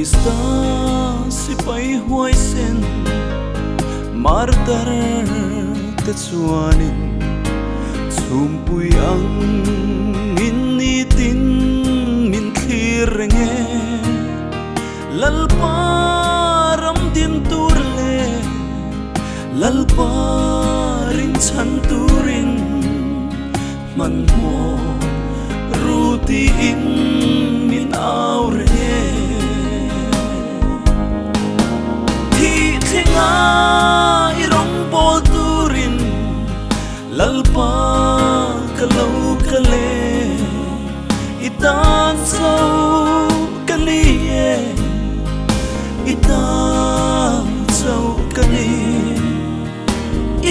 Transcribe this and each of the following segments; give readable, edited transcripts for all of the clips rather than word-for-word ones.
Krista si pai huai sen martar te chuanin chumpui ang inni tin min thlir nge lalparam din turle lalparin chan turin man mo ruti in min aure thi thinga irong bol turin lalpa kalau kale itan so kaliye itan so kali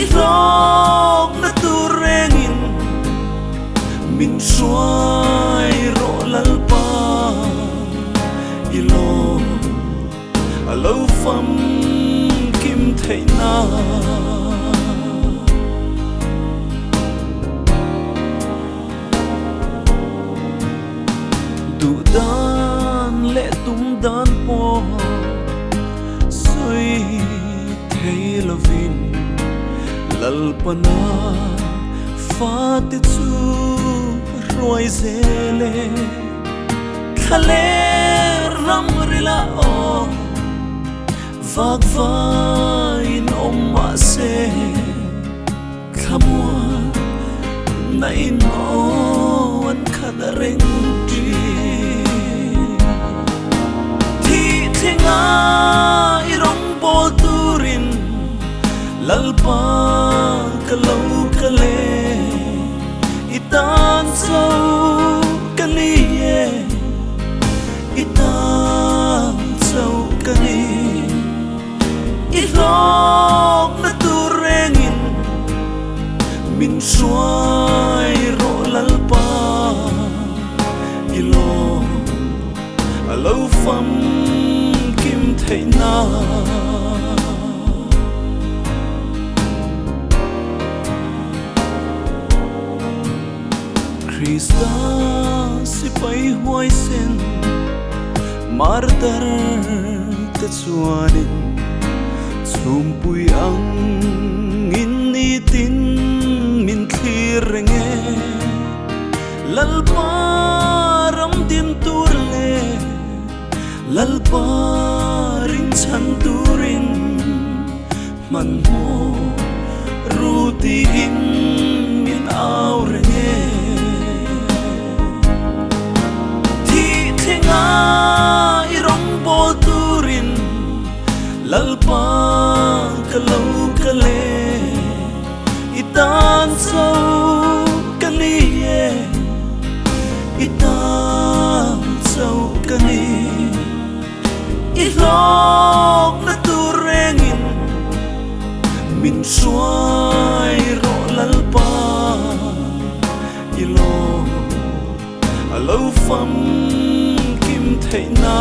irong na turengin min suai ro lalpa ilo alo fam kim thei na du dan le tum dan po soi thei lovin lalpana fat chu roi zele khale ram rila o vak vain omma se khamwa nai no an khadareng ti thi thinga irong bol turin lalpa kalau kale itan so kaliye itan so kali irong na turengin min suai ro lalpa ilo alo fam kim thei na Krista si pai huai sen martar te chuanin chumpui ang inni tin min thlir nge lalparam din turle lalparin chan turin man mo ruti in min aure nge irong bol turin lalpa kalau kale itan so kaliye itan so kali irong na turengin min suai ro lalpa ilo alo fam thei na